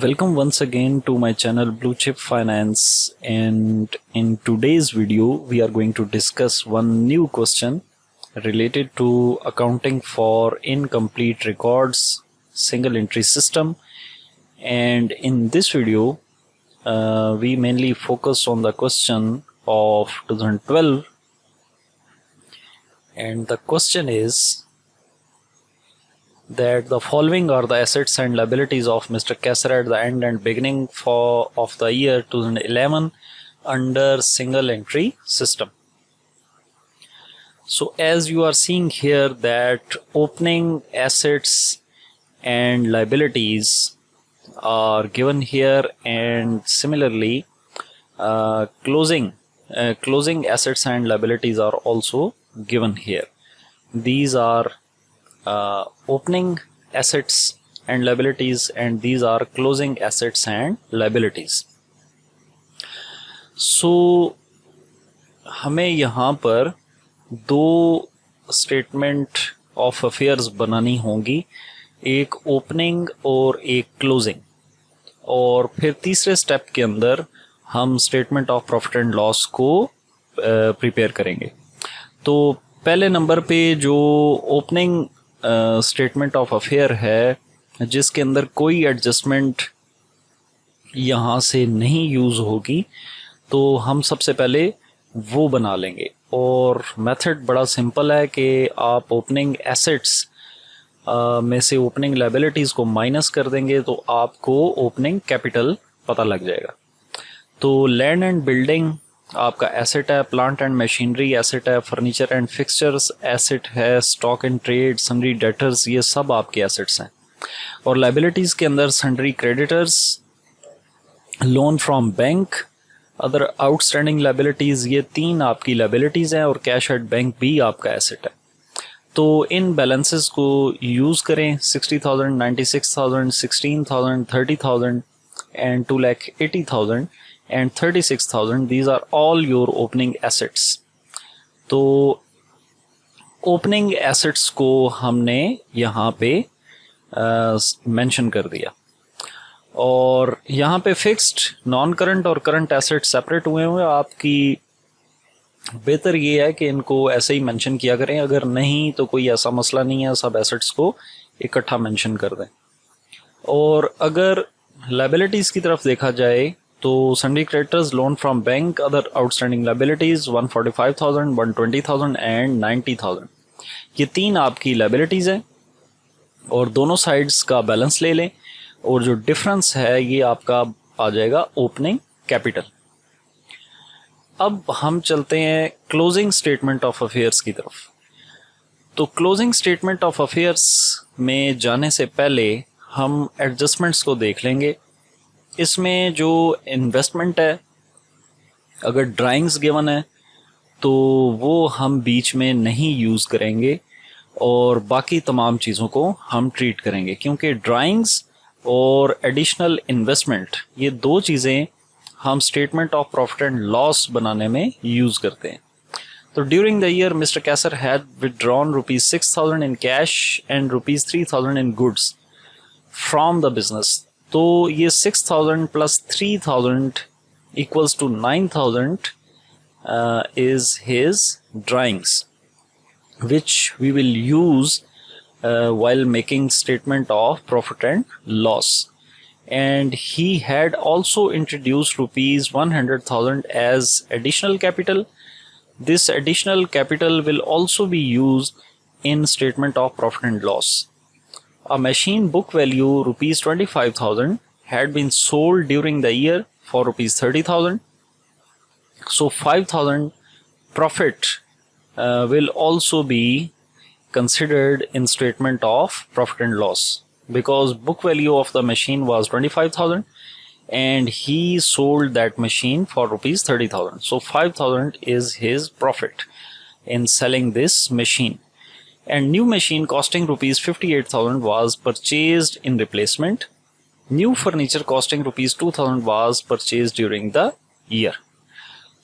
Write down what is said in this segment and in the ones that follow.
Welcome once again to my channel Blue Chip Finance, and in today's video we are going to discuss one new question related to accounting for incomplete records single entry system. And in this video we mainly focus on the question of 2012, and the question is that the following are the assets and liabilities of Mr. Kesser at the end and beginning of the year 2011 under single entry system. So as you are seeing here that opening assets and liabilities are given here, and similarly closing assets and liabilities are also given here. These are opening assets and liabilities, and these are closing assets and liabilities. So हमें यहाँ पर दो statement of affairs बनानी होंगी, एक opening और एक closing, और फिर तीसरे स्टेप के अंदर हम statement of profit and loss को प्रिपेयर करेंगे। तो पहले नंबर पे जो ओपनिंग स्टेटमेंट ऑफ अफेयर है, जिसके अंदर कोई एडजस्टमेंट यहाँ से नहीं यूज़ होगी, तो हम सबसे पहले वो बना लेंगे। और मेथड बड़ा सिंपल है कि आप ओपनिंग एसेट्स में से ओपनिंग लायबिलिटीज़ को माइनस कर देंगे तो आपको ओपनिंग कैपिटल पता लग जाएगा। तो लैंड एंड बिल्डिंग आपका एसेट है, प्लांट एंड मशीनरी एसेट है, फर्नीचर एंड फिक्सचर्स एसेट है, stock and trade, sundry debtors, ये सब आपके एसेट्स हैं। और लायबिलिटीज़ के अंदर sundry creditors, loan from bank, other outstanding liabilities, ये तीन आपकी लायबिलिटीज़ हैं, और कैश एट बैंक भी आपका एसेट है। तो इन बैलेंसेस को यूज़ करें। 60,000, 96,000, 16,000, 30,000 and 2,80,000 and 36,000, these are all your opening assets. तो ओपनिंग एसेट्स को हमने यहाँ पे मेंशन कर दिया, और यहाँ पे फिक्स्ड, नॉन करंट और करंट एसेट्स सेपरेट हुए हुए। आपकी बेहतर ये है कि इनको ऐसे ही मेंशन किया करें, अगर नहीं तो कोई ऐसा मसला नहीं है, सब एसेट्स को इकट्ठा मेंशन कर दें। और अगर लायबिलिटीज़ की तरफ देखा जाए तो sundry creditors, loan from bank, other outstanding liabilities 145,000, 120,000 and 90,000, ये तीन आपकी लायबिलिटीज़ हैं, और दोनों साइड्स का बैलेंस ले लें, और जो डिफरेंस है ये आपका आ जाएगा ओपनिंग कैपिटल। अब हम चलते हैं क्लोजिंग स्टेटमेंट ऑफ अफेयर्स की तरफ। तो क्लोजिंग स्टेटमेंट ऑफ अफेयर्स में जाने से पहले हम एडजस्टमेंट्स को देख लेंगे। इसमें जो इन्वेस्टमेंट है, अगर ड्राइंग्स गिवन है तो वो हम बीच में नहीं यूज़ करेंगे, और बाकी तमाम चीज़ों को हम ट्रीट करेंगे, क्योंकि ड्राइंग्स और एडिशनल इन्वेस्टमेंट, ये दो चीज़ें हम statement of profit and loss बनाने में यूज़ करते हैं। तो during the year mister Kesar had withdrawn ₹6,000 in cash and ₹3,000 in goods from the business. तो ये 6,000 plus 3,000 equals to 9,000 is his drawings, which we will use while making statement of profit and loss. And he had also introduced ₹100,000 as additional capital. This additional capital will also be used in statement of profit and loss. A machine book value ₹25,000 had been sold during the year for ₹30,000. So 5,000 profit will also be considered in statement of profit and loss, because book value of the machine was 25,000 and he sold that machine for ₹30,000. So 5,000 is his profit in selling this machine. And new machine costing ₹58,000 was purchased in replacement. New furniture costing ₹2,000 was purchased during the year.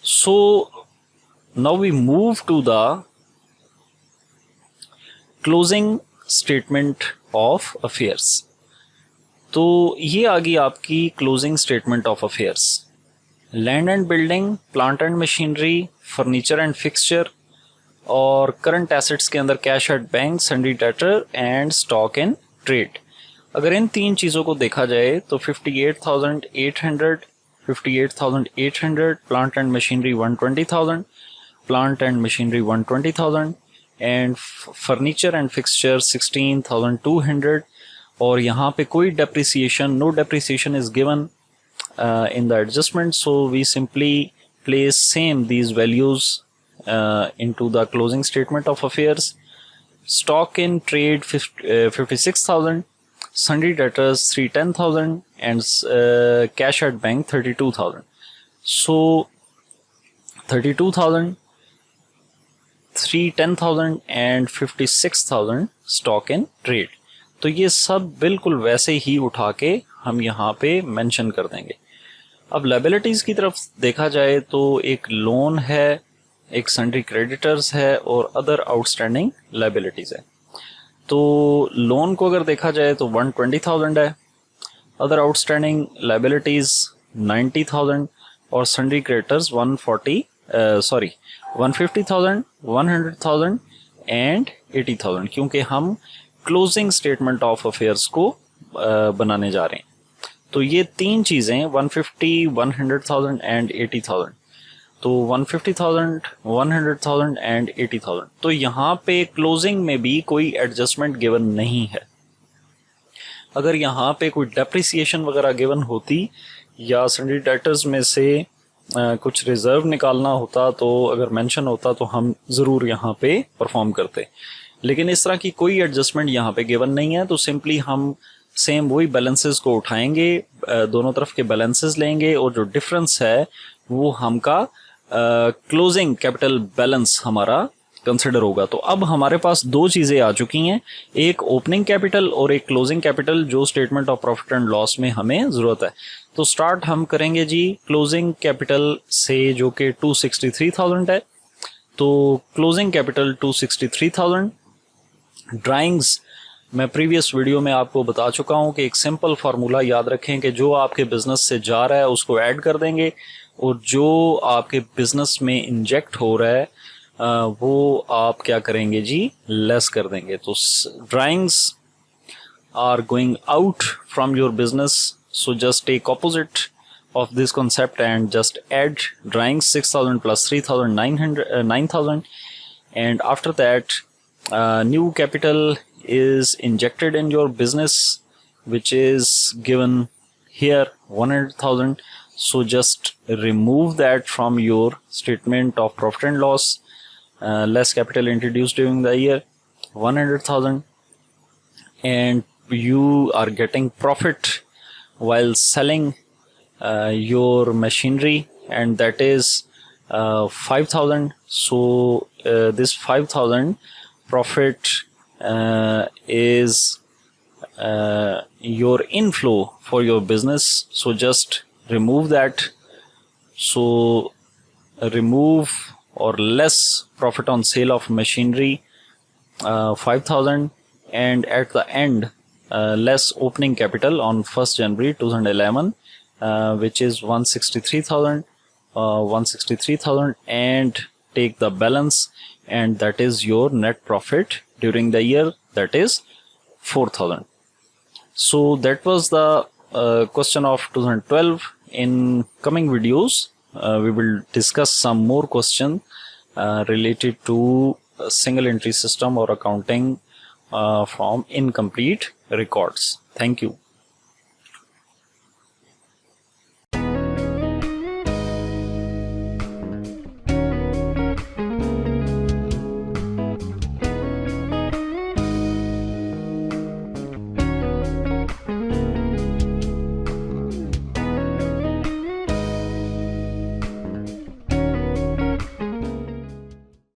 So now we move to the closing statement of affairs. तो ये आ गई आपकी closing statement of affairs. Land and building, plant and machinery, furniture and fixture और current assets के अंदर cash at bank, sundry debtor and stock in trade. अगर इन तीन चीज़ों को देखा जाए तो 58,800, plant and machinery 120,000, plant and machinery 120,000 and furniture and fixture 16,200। और यहाँ पे कोई depreciation, no depreciation is given in the adjustment, so we simply place same these values into the closing statement of affairs. Stock in trade 56,000, sundry debtors 310,000 and cash at bank 32,000. So 32,000, 310,000 and 56,000 stock in trade। तो ये सब बिल्कुल वैसे ही उठा के हम यहाँ पे मेंशन कर देंगे। अब लायबिलिटीज की तरफ देखा जाए तो एक लोन है, एक सन्ड्री क्रेडिटर्स है और अदर आउटस्टैंडिंग लायबिलिटीज है। तो लोन को अगर देखा जाए तो 120,000 है, अदर आउटस्टैंडिंग लायबिलिटीज 90,000 और सन्ड्री क्रेडिटर्स 150,000, 100,000 एंड 80,000, क्योंकि हम क्लोजिंग स्टेटमेंट ऑफ अफेयर्स को बनाने जा रहे हैं। तो ये तीन चीज़ें 150, 100,000 एंड 80,000, तो 150,000, 100,000 एंड 80,000। तो यहाँ पे क्लोजिंग में भी कोई एडजस्टमेंट गिवन नहीं है। अगर यहाँ पे कोई डेप्रिसिएशन वगैरह गिवन होती या सन्ड्री डेटर्स में से कुछ रिजर्व निकालना होता, तो अगर मेंशन होता तो हम ज़रूर यहाँ पे परफॉर्म करते, लेकिन इस तरह की कोई एडजस्टमेंट यहाँ पे गिवन नहीं है। तो सिंपली हम सेम वही बैलेंसेस को उठाएंगे, दोनों तरफ के बैलेंसेस लेंगे और जो डिफरेंस है वो हमका क्लोजिंग कैपिटल बैलेंस हमारा कंसिडर होगा। तो अब हमारे पास दो चीज़ें आ चुकी हैं, एक ओपनिंग कैपिटल और एक क्लोजिंग कैपिटल, जो statement of profit and loss में हमें ज़रूरत है। तो स्टार्ट हम करेंगे जी क्लोजिंग कैपिटल से, जो कि 263,000 है। तो क्लोजिंग कैपिटल 263,000। ड्राइंग्स मैं प्रीवियस वीडियो में आपको बता चुका हूं कि एक सिंपल फार्मूला याद रखें कि जो आपके बिजनेस से जा रहा है उसको ऐड कर देंगे और जो आपके बिजनेस में इंजेक्ट हो रहा है वो आप क्या करेंगे जी, लेस कर देंगे। तो drawings are going out from your business, so just take opposite of this concept and just add drawings 6,000 plus 3,000, 9,000, and after that new capital is injected in your business, which is given here 100,000. So just remove that from your statement of profit and loss. Less capital introduced during the year 100,000, and you are getting profit while selling your machinery, and that is 5,000. So this 5,000 profit is your inflow for your business, so just remove that. So remove or less profit on sale of machinery 5,000, and at the end less opening capital on 1st January 2011, which is 163,000, and take the balance, and that is your net profit during the year, that is 4,000. So that was the question of 2012. In coming videos we will discuss some more questions related to single entry system or accounting from incomplete records. Thank you.